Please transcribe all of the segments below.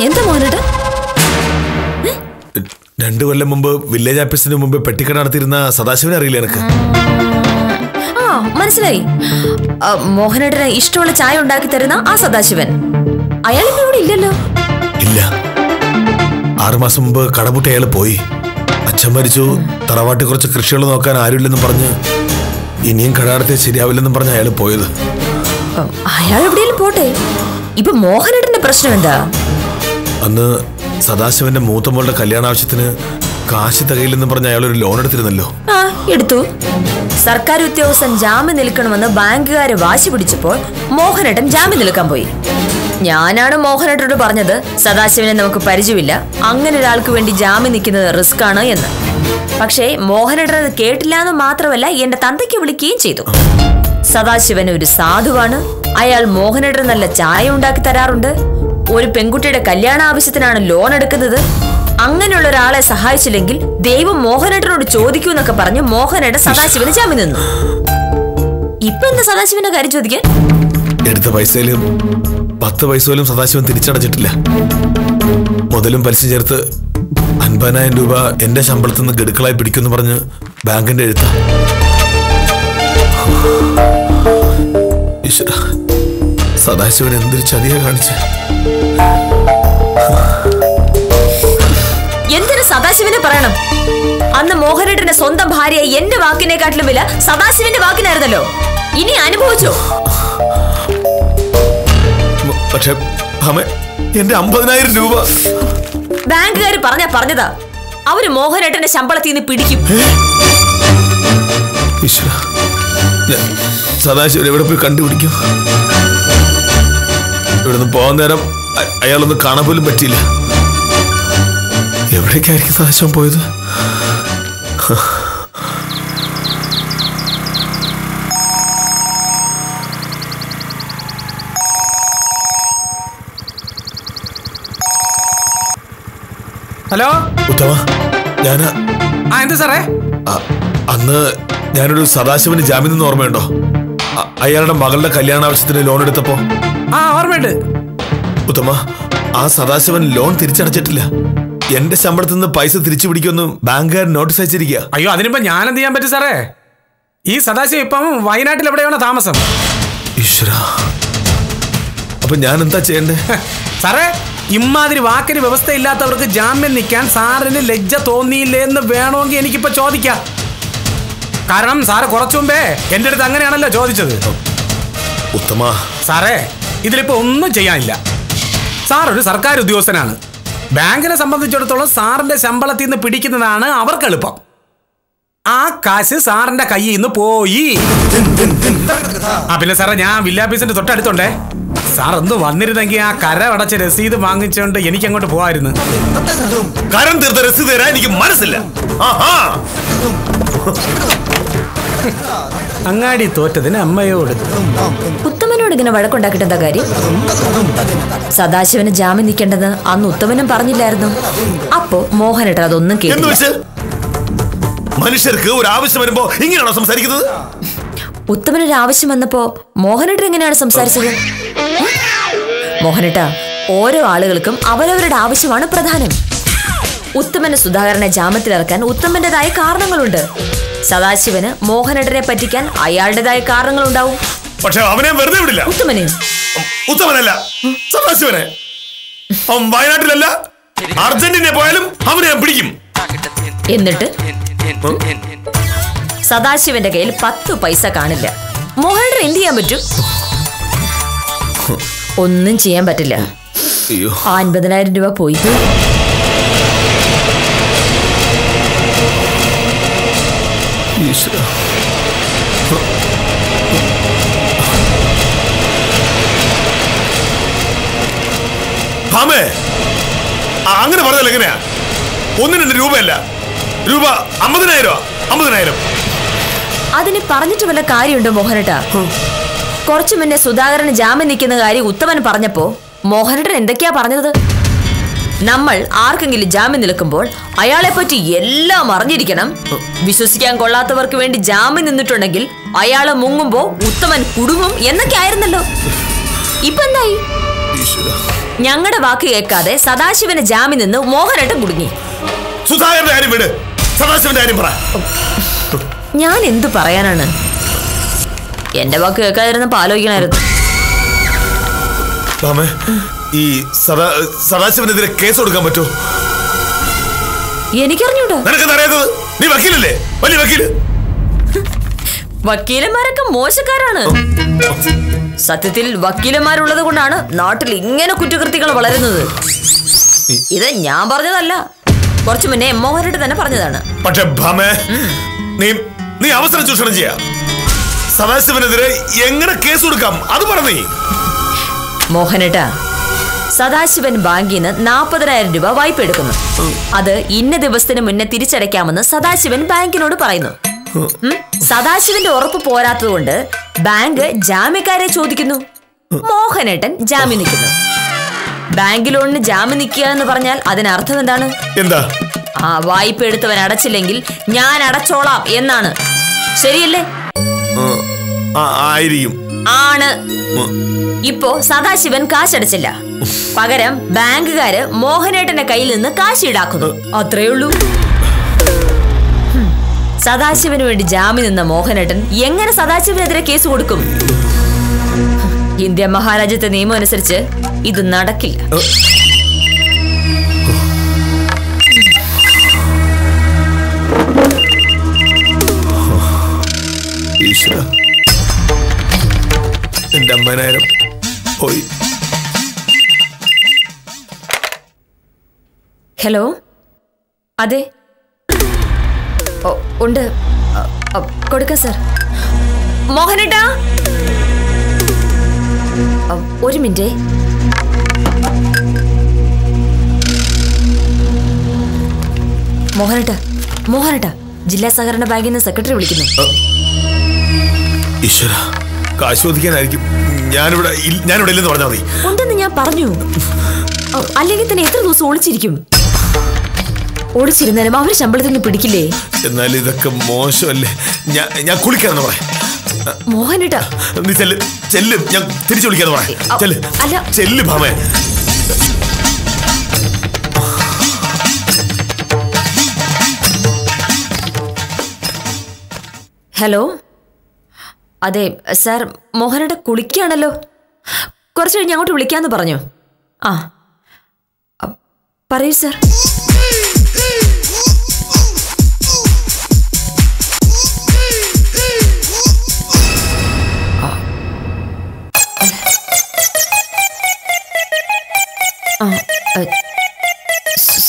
എന്താ മോഹനേട്ടാ? 2 കൊല്ലം മുമ്പ് വില്ലേജ് ഓഫീസിന് മുമ്പ് പെട്ടിക്കട നടത്തിയിരുന്ന സദാശിവനെ അറിയില്ല എനിക്ക്? മനസ്സിലായി. മോഹനേട്ടന് ഇഷ്ടമുള്ള ചായ ഉണ്ടാക്കി തരുന്ന ആ സദാശിവൻ. അയാളിപ്പോ ഇവിടെ ഇല്ലല്ലോ. ഇല്ല, 6 മാസം മുമ്പ് കടമുട്ടി അയാൾ പോയി. അച്ഛൻ മരിച്ചു, തറവാട്ടിൽ കുറച്ച് കൃഷികൾ നോക്കാൻ ആരുമില്ലെന്നും പറഞ്ഞ് ഇനിയും കട നടത്തിയാൽ ശരിയാവില്ലെന്നും പറഞ്ഞ അയാൾ പോയത്. അയാൾ എവിടെയെങ്കിലും പോട്ടെ, ഇപ്പൊ മോഹനേട്ടന്റെ പ്രശ്നം എന്താ? അന്ന് സദാശിവന്റെ മൂത്ത മോളുടെ കല്യാണ ആവശ്യത്തിന് കാശ് തികയില്ലെന്ന് പറഞ്ഞ അയാൾ ഒരു ലോൺ എടുത്തിരുന്നല്ലോ. എടുത്തു. സർക്കാർ ഉദ്യോഗസ്ഥൻ ജാമ്യം നിൽക്കണമെന്ന് ബാങ്കുകാര് വാശി പിടിച്ചപ്പോൾ മോഹനേട്ടൻ ജാമ്യം നിൽക്കാൻ പോയി. ഞാനാണ് മോഹനേട്ടനോട് പറഞ്ഞത്, സദാശിവനെ നമുക്ക് പരിചയമില്ല, അങ്ങനെ ഒരാൾക്ക് വേണ്ടി ജാമ്യം നിൽക്കുന്നത് റിസ്ക് ആണ് എന്ന്. പക്ഷേ മോഹനേട്ടൻ അത് കേട്ടില്ല എന്ന് മാത്രമല്ല, എന്റെ തന്തയ്ക്ക് വിളിക്കുകയും ചെയ്തു. സദാശിവൻ ഒരു സാധുവാണ്. അയാൾ മോഹനേട്ടൻ നല്ല ചായ ഉണ്ടാക്കി തരാറുണ്ട്. ഒരു പെൺകുട്ടിയുടെ കല്യാണ ആവശ്യത്തിനാണ് ലോൺ എടുക്കുന്നത്. അങ്ങനെയുള്ള ഒരാളെ സഹായിച്ചില്ലെങ്കിൽ ദൈവം മോഹനേട്ടനോട് ചോദിക്കൂ എന്നൊക്കെ പറഞ്ഞ് മോഹനേട്ടൻ സദാശിവന് ജാമ്യം നിന്നു. ഇപ്പൊ എന്താ സദാശിവന്റെ കാര്യം ചോദിക്കാൻ? എടുത്ത പൈസയിലും 10 പൈസ പോലും സദാശിവൻ തിരിച്ചടച്ചിട്ടില്ല. മുതലും പലിശ ചേർത്ത് 50,000 രൂപ എന്റെ ശമ്പളത്തിൽ നിന്ന് ഗഡുക്കളായി പിടിക്കുമെന്ന് പറഞ്ഞ് ബാങ്കിന്റെ എഴുത്ത. ഈശ്വര, സദാശിവൻ എന്തൊരു ചതിയാ കാണിച്ച. എന്തിനു സദാശിവനെ പറയണം? അന്ന് മോഹനേട്ടന്റെ സ്വന്തം ഭാര്യ എന്റെ വാക്കിനെക്കാട്ടിലും വില സദാശിവന്റെ വാക്കിനായിരുന്നല്ലോ. ഇനി അനുഭവിച്ചോ? പക്ഷെ എന്റെ 50,000 രൂപ ബാങ്കുകാര് പറഞ്ഞതാ. അവര് മോഹനേട്ടന്റെ ശമ്പളത്തിൽ നിന്ന് പിടിക്കും. ഈശ്വര, സദാശിവൻ എവിടെ പോയി കണ്ടുപിടിക്കും? ഇവിടുന്ന് പോകാൻ നേരം അയാളൊന്നും കാണാൻ പോലും പറ്റിയില്ല. എവിടേക്കായിരിക്കും സദാശിവൻ പോയത്? ഹലോ ഉത്തമ, ഞാന് എന്താ സാറേ? അന്ന് ഞാനൊരു സദാശിവന് ജാമ്യം നിന്ന് ഓർമ്മയുണ്ടോ? അയാളുടെ മകളുടെ കല്യാണ ആവശ്യത്തിന് ലോൺ എടുത്തപ്പോ. ഓർമ്മയുണ്ട്. ഉത്തമ, ആ സദാശിവൻ ലോൺ തിരിച്ചടച്ചിട്ടില്ല. എന്റെ ശമ്പളത്തിൽ നിന്ന് പൈസ തിരിച്ചു പിടിക്കുമെന്ന് ബാങ്കുകാരൻ നോട്ടീസ് അയച്ചിരിക്കുക. അയ്യോ, അതിനിപ്പോ ഞാൻ എന്ത് ചെയ്യാൻ പറ്റും സാറേ? ഈ സദാശിവൻ ഇപ്പം വയനാട്ടിൽ എവിടെയാണ് താമസം. ഈശ്വര, അപ്പൊ ഞാൻ എന്താ ചെയ്യണ്ടേ? സാറേ, ഇമാതിരി വാക്കിന് വ്യവസ്ഥ ഇല്ലാത്തവർക്ക് ജാമ്യം നിൽക്കാൻ സാറിന് ലജ്ജ തോന്നിയില്ലേ എന്ന് വേണമെങ്കിൽ എനിക്കിപ്പോ ചോദിക്കാം. കാരണം സാറ് കുറച്ചു മുമ്പേ എന്റെ അടുത്ത് അങ്ങനെയാണല്ലോ ചോദിച്ചത്. ഉത്തമ സാറേ, ഇതിലിപ്പോ ഒന്നും ചെയ്യാനില്ല. സാർ ഒരു സർക്കാർ ഉദ്യോഗസ്ഥനാണ്. ബാങ്കിനെ സംബന്ധിച്ചിടത്തോളം സാറിന്റെ ശമ്പളത്തിൽ നിന്ന് പിടിക്കുന്നതാണ് അവർക്ക് എളുപ്പം. ആ കാശ് സാറിന്റെ കയ്യിൽ നിന്ന് പോയി. പിന്നെ സാറേ, ഞാൻ വില്ലാഫീസിന്റെ തൊട്ടടുത്തുണ്ടേ. സാർ ഒന്ന് വന്നിരുന്നെങ്കിൽ ആ കരം അടച്ച രസീത് വാങ്ങിച്ചോണ്ട് എനിക്ക് അങ്ങോട്ട് പോവായിരുന്നു. കരം തീർത്ത രസീത് തരാൻ എനിക്ക് മനസ്സില്ല. അങ്ങാടി തോറ്റതിന് അമ്മയോട്. ഉത്തമനോട് ഇങ്ങനെ വഴക്കുണ്ടാക്കിട്ട് എന്താ കാര്യം? സദാശിവന് ജാമ്യം നിൽക്കേണ്ടത് അന്ന് ഉത്തമനും പറഞ്ഞില്ലായിരുന്നു. അപ്പോ മോഹനേട്ടൻ അതൊന്നും കേട്ടില്ല. മനുഷ്യർക്ക് ഒരു ആവശ്യം വരുമ്പോ ഇങ്ങനെയാണോ സംസാരിക്കുന്നത്? ഉത്തമനൊരു ആവശ്യം വന്നപ്പോ മോഹനേട്ടൻ എങ്ങനെയാണ് സംസാരിച്ചത്? മോഹനേട്ട, ഓരോ ആളുകൾക്കും അവരവരുടെ ആവശ്യമാണ് പ്രധാനം. ഉത്തമന് സുധാകരനെ ജാമ്യത്തിലിറക്കാൻ ഉത്തമന്റേതായ കാരണങ്ങളുണ്ട്. സദാശിവന് മോഹനേട്ടനെ പറ്റിക്കാൻ അയാളുടേതായ കാരണങ്ങളുണ്ടാവും. പക്ഷെ അവനെ വെറുതെ വിടില്ല. ഉത്തമനല്ല, സദാശിവനെ. അവൻ വയനാട്ടിലല്ല, അർജന്റീന പോയാലും അവനെ പിടിക്കും. എന്നിട്ട് സദാശിവന്റെ കയ്യിൽ 10 പൈസ കാണില്ല. മോഹനേട്ടൻ എന്ത് ചെയ്യാൻ പറ്റും? ഒന്നും ചെയ്യാൻ പറ്റില്ല. 50,000 രൂപ പോയി. അങ്ങനെ പറഞ്ഞാൽ എങ്ങനെയാ? 1-2 രൂപയല്ല, രൂപ 50,000. അതിന് പറഞ്ഞിട്ട് വല്ല കാര്യമുണ്ടോ മോഹനേട്ടാ? കുറച്ചു മുന്നേ സുധാകരന് ജാമ്യം നിൽക്കുന്ന കാര്യം ഉത്തമൻ പറഞ്ഞപ്പോ മോഹനേട്ടൻ എന്തൊക്കെയാ പറഞ്ഞത്? നമ്മൾ ആർക്കെങ്കിലും ജാമ്യം നിൽക്കുമ്പോൾ അയാളെ പറ്റി എല്ലാം അറിഞ്ഞിരിക്കണം. വിശ്വസിക്കാൻ കൊള്ളാത്തവർക്ക് വേണ്ടി ജാമ്യം നിന്നിട്ടുണ്ടെങ്കിൽ അയാളെ മുങ്ങുമ്പോ ഉത്തമൻ കുടുങ്ങും എന്നൊക്കെ ആയിരുന്നല്ലോ. ഇപ്പൊ എന്തായി? ഞങ്ങളുടെ വാക്ക് കേൾക്കാതെ സദാശിവന് ജാമ്യം നിന്ന് മോഹനേട്ടൻ കുടുങ്ങി. ഞാൻ എന്തു പറയാനാണ്? എന്റെ വാക്ക് കേൾക്കാതിരുന്ന ആലോചിക്കണായിരുന്നു. ഈ സദാശിവനെതിരെ കേസ് കൊടുക്കാൻ പറ്റുമോ? എനിക്കറിഞ്ഞൂടാ. നീ വക്കീലല്ലേ? വലിയ വക്കീല്. വക്കീലന്മാരൊക്കെ മോശക്കാരാണ്. സത്യത്തിൽ വക്കീലന്മാരുള്ളത് കൊണ്ടാണ് നാട്ടിൽ ഇങ്ങനെ കുറ്റകൃത്യങ്ങൾ വളരുന്നത്. ഇത് ഞാൻ പറഞ്ഞതല്ല, കുറച്ചു മുന്നേ മോഹനേട്ടൻ തന്നെ പറഞ്ഞതാണ്. പക്ഷേ നീ അവസരം ചൂഷണം ചെയ്യാ. സദാശിവനെതിരെ എങ്ങനെ കേസ് കൊടുക്കാം അത് പറഞ്ഞേ. മോഹനേട്ടാ, സദാശിവൻ ബാങ്കിൽ നിന്ന് 40,000 രൂപ വായ്പ എടുക്കുന്നു. അത് ഇന്ന ദിവസത്തിന് മുന്നേ തിരിച്ചടയ്ക്കാമെന്ന് സദാശിവൻ ബാങ്കിനോട് പറയുന്നു. സദാശിവന്റെ ഉറപ്പ് പോരാത്തതുകൊണ്ട് ബാങ്ക് ജാമ്യക്കാരെ ചോദിക്കുന്നു. മോഹനേട്ടൻ ജാമ്യം നിൽക്കുന്നു. ബാങ്ക് ലോണിന് ജാമ്യം നിൽക്കുക എന്ന് പറഞ്ഞാൽ അതിനർത്ഥം എന്താണ്? എന്താ? ആ വായ്പ എടുത്തവൻ അടച്ചില്ലെങ്കിൽ ഞാൻ അടച്ചോളാം എന്നാണ്. ശരിയല്ലേ? ആണ്. ഇപ്പോ സദാശിവൻ കാശടച്ചില്ല. പകരം ബാങ്കുകാര് മോഹനേട്ടന്റെ കയ്യിൽ നിന്ന് കാശ് ഈടാക്കുന്നു. അത്രയേ ഉള്ളൂ. സദാശിവന് വേണ്ടി ജാമ്യം നിന്ന മോഹനേട്ടൻ എങ്ങനെ സദാശിവനെതിരെ കേസ് കൊടുക്കും? ഇന്ത്യ മഹാരാജ്യത്തെ നിയമം അനുസരിച്ച് ഇത് നടക്കില്ല. എന്റെ 50,000 പോയി. ഹലോ, അതെ, ഉണ്ട്, കൊടുക്കാം സാർ. മോഹനേട്ടാ, ഒരു മിനിറ്റ്. മോഹനേട്ടാ, ജില്ലാ സഹകരണ ബാങ്കിൽ നിന്ന് സെക്രട്ടറി വിളിക്കുന്നു. ഈശ്വര, കാശ് ചോദിക്കാനായിരിക്കും. ഞാനിവിടെ ഇല്ലെന്ന് പറഞ്ഞാൽ മതി. ഉണ്ടെന്ന് ഞാൻ പറഞ്ഞു. അല്ലെങ്കിൽ തന്നെ എത്ര ദിവസം ഒളിച്ചിരിക്കും? ഒളിച്ചിരുന്നാലും അവര് ശമ്പളത്തിൽ നിന്ന് പിടിക്കില്ലേ? എന്നാൽ ഇതൊക്കെ മോശമല്ലേ? ഞാൻ കുളിക്കാന്ന് പറയാം. മോഹനേട്ടാ, നീ ചെല്ല്, ഞാൻ തിരിച്ചു വിളിക്കാന്ന് പറയാം. ചെല്ല് ഭാമേ. ഹലോ, അതെ സാർ, മോഹനേട്ട കുളിക്കുകയാണല്ലോ. കുറച്ച് കഴിഞ്ഞ് അങ്ങോട്ട് വിളിക്കാന്ന് പറഞ്ഞു. ആ, പറയൂ സാർ.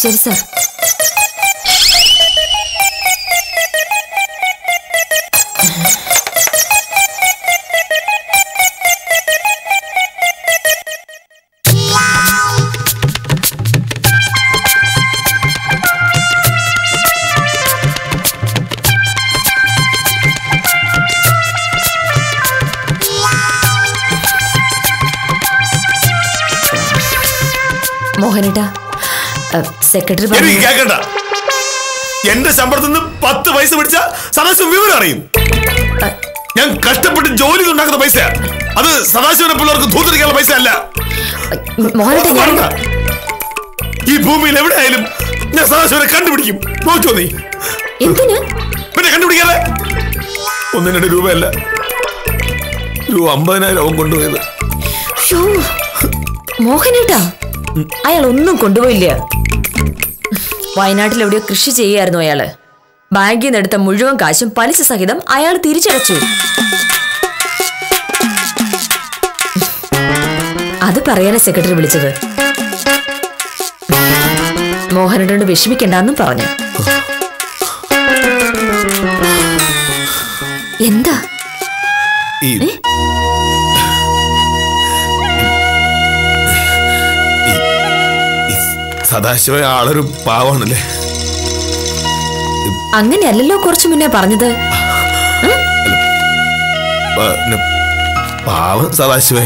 ശരി സാർ. മോഹനേട്ടാ, സെക്രട്ടറി കേൾക്കണ്ട. എന്റെ ശമ്പളത്തിൽ നിന്ന് 10 പൈസ പിടിച്ച സദാശിവൻ വിവരം അറിയും. ഞാൻ കഷ്ടപ്പെട്ട് ജോലി ഉണ്ടാക്കുന്ന പൈസ, അത് സദാശിവനെ പിള്ളേർക്ക് ധൂത്തിരിക്കാനുള്ള പൈസ അല്ല. ഈ ഭൂമിയിൽ എവിടെയായാലും ഞാൻ സദാശിവനെ കണ്ടുപിടിക്കും. നോക്കോ നീ? പിന്നെ കണ്ടുപിടിക്കാതെ 1-2 രൂപയല്ല, രൂപ 50,000 അവൻ കൊണ്ടുപോയത്. മോഹനേട്ടാ, അയാൾ ഒന്നും കൊണ്ടുപോയില്ല. വയനാട്ടിൽ എവിടെയോ കൃഷി ചെയ്യായിരുന്നു അയാള്. ബാങ്കിൽ നിന്ന് എടുത്ത മുഴുവൻ കാശും പലിശ സഹിതം അയാൾ തിരിച്ചടച്ചു. അത് പറയാനാ സെക്രട്ടറി വിളിച്ചത്. മോഹനേട്ടനോട് വിഷമിക്കണ്ടെന്നും പറഞ്ഞു. എന്താ? സദാശിവ ആളൊരു പാവാണല്ലേ? അങ്ങനെയല്ലല്ലോ കുറച്ചു മുന്നേ പറഞ്ഞത്. പാവം സദാശിവ.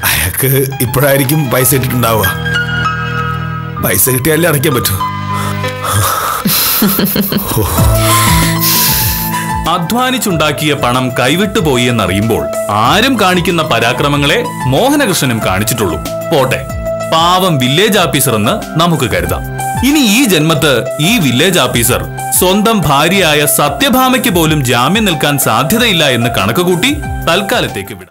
അയാൾക്ക് ഇപ്പോഴായിരിക്കും പൈസ ഇട്ടിട്ടുണ്ടാവുക. പൈസ കിട്ടിയാലേ അടയ്ക്കാൻ പറ്റൂ. അധ്വാനിച്ചുണ്ടാക്കിയ പണം കൈവിട്ടു പോയി എന്നറിയുമ്പോൾ ആരും കാണിക്കുന്ന പരാക്രമങ്ങളെ മോഹനകൃഷ്ണനും കാണിച്ചിട്ടുള്ളൂ. പോട്ടെ, പാവം വില്ലേജ് ഓഫീസർ എന്ന് നമുക്ക് കരുതാം. ഇനി ഈ ജന്മത്ത് ഈ വില്ലേജ് ഓഫീസർ സ്വന്തം ഭാര്യയായ സത്യഭാമയ്ക്ക് പോലും ജാമ്യം നിൽക്കാൻ സാധ്യതയില്ല എന്ന് കണക്കുകൂട്ടി തൽക്കാലത്തേക്ക് വിടാം.